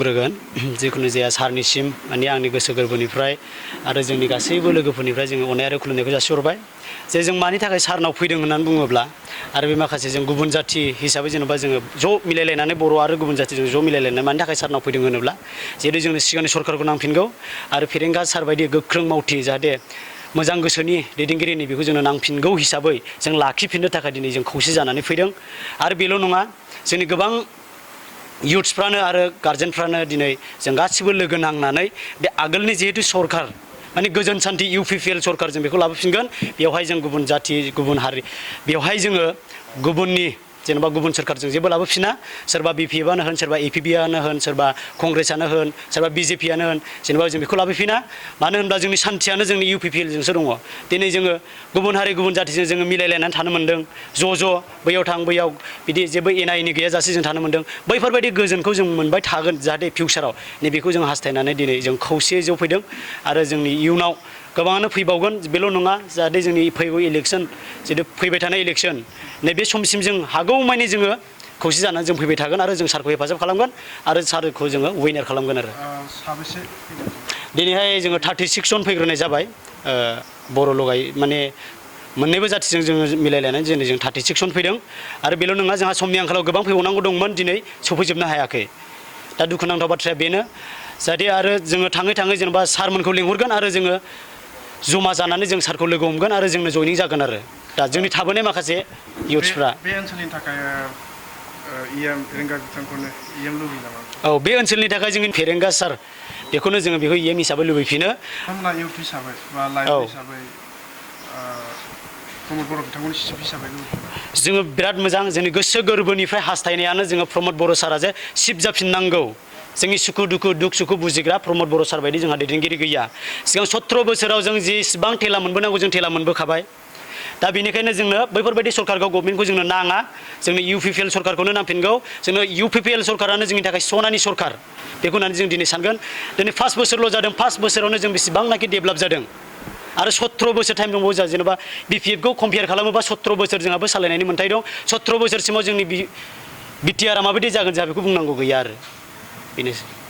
बुंग्रोगोन जिखुनु जाया सारनिसिम माने आंनि गोसो गोरबोनिफ्राय आरो जोंनि गासैबो लोगोफोरनिफ्राय जोङो अननाय आरो खुलुमनायखौ जासिहरबाय जे जों मानि थाखाय सारनाव फैदों होननानै बुङोब्ला आरो बे माखासे जों गुबुन जाथि हिसाबै जेनेबा जोङो ज' मिलायलायनानै बर' आरो गुबुन जाथिजों ज' मिलायलायनानै मानि थाखाय सारनाव फैदों होनोब्ला जिहेतु जोंनो सिगांनि सरकारखौ नांफिनगौ आरो फेरेंगा सार बायदि गोख्रों मावथि जाहाथे मोजां गोसोनि दैदेनगिरिनि बेखौ जोंनो नांफिनगौ हिसाबै जों लाखिफिननो थाखाय दिनै जों खौसे जानानै फैदों आरो बेल' नङा जोंनि गोबां युथ्सफ्रानो आरो गार्जेनफ्रानो दिनै जों गासिबो लोगो नांनानै बे आगोलनि जिहेतु सरकार माने गोजोन सान्थि UPPL सरकार जों बेखौ लाबोफिनगोन बेवहाय जों गुबुन जाथि गुबुन हारि बेवहाय जोङो गुबुननि जेनेबा गुबुन सरकारजों जेबो लाबोफिना सोरबा BPFआनो होन सोरबा APBआनो होन सोरबा कंग्रेसआनो होन सोरबा BJPआनो होन जेनेबा जों बेखौ लाबोफिना मानो होनब्ला जोंनि सान्थियानो जोंनि UPPLजोंसो दङ दिनै जोङो गुबुन हारि गुबुन जाथिजों जोङो मिलायलायनानै थानो मोन्दों ज' बैयाव थां बैयाव बिदि जेबो एना एनि गैयाजासे जों थानो मोन्दों बैफोरबायदि गोजोनखौ जों मोनबाय थागोन जाहाथे फिउचाराव नैबेखौ जों हास्थायनानै दिनै जों खौसेयै ज' फैदों आरो जोंनि इयुनाव गोबाङानो फैबावगोन बेल' नङा जाहाथे जोंनि फैगौ इलेक्सन जितु फैबाय थानाय इलेक्सन नैबे समसिम जों हागौमानि जोङो खौसे जानानै जों फैबाय थागोन आरो जों सारखौ हेफाजाब खालामगोन आरो सारखौ जोङो विनार खालामगोन आरो साबेसे दिनैहाय जोङो 36 जन फैग्रोनाय जाबाय बर' लगाय माने मोननैबो जाथिजों जोङो मिलायलायनानै दिनै जों 36 जन फैदों आरो बेल' नङा जोंहा समनि आंखालाव गोबां फैबावनांगौ दंमोन दिनै सफैजोबनो हायाखै दा दुखुनांथाव बाथ्राया बेनो जाहाथे आरो जोङो थाङै थाङै जेनेबा सारमोनखौ लिंहरगोन आरो जोङो जमा जानानै जों सारखौ लोगो हमगोन आरो जोंनो जयनिं जागोन आरो दा जोंनि थाबोनाय माखासे इयुथ्सफ्रा बे ओनसोलनि थाखाय फेरेंगा बिथांखौनो लुबैयो नामा औ बे ओनसोलनि थाखाय जोंनि फेरेंगा सार बेखौनो जोङो बेखौ हिसाबै लुबैफिनो इउथ हिसाबै बा लाइफ हिसाबै प्रमद बर' बिथांखौनि चिफ हिसाबै जोङो बिराद मोजां जोंनि गोसो गोरबोनिफ्राय हास्थायनायानो जोङो प्रमद बर' सारा जे चिफ जाफिननांगौ जोंनि सुखु दुख सुखु बुजिग्रा प्रमद बर' सार बायदि जोंहा दैदेनगिरि गैया सिगां 17 बोसोराव जों जेसेबां थेला मोनबोनांगौ जों थेला मोनबोखाबाय दा बेनिखायनो जोंनो बैफोरबायदि सरकारखौ गभर्नमेन्टखौ जोंनो नाङा जोंनो UPPL सरकारखौनो नांफिनगौ जोंनो UPPL सरकारानो जोंनि थाखाय सनानि सरकार बेखौ होननानै जों दिनै सानगोन दिनै 5 बोसोरल' जादों 5 बोसोरावनो जों बेसेबांनाखि डेभेलप जादों आरो 17 बोसोर टाइम दंबावो जोंहा जेनेबा BPFखौ कम्पेयार खालामोबा 17 बोसोर जोंहाबो सालायनायनि मोन्थाय दं 17 बोसोरसिमाव जोंनि BTRआ माबायदि जागोन जोंहा बेखौ बुंनांगौ गैया आरो बेनोसै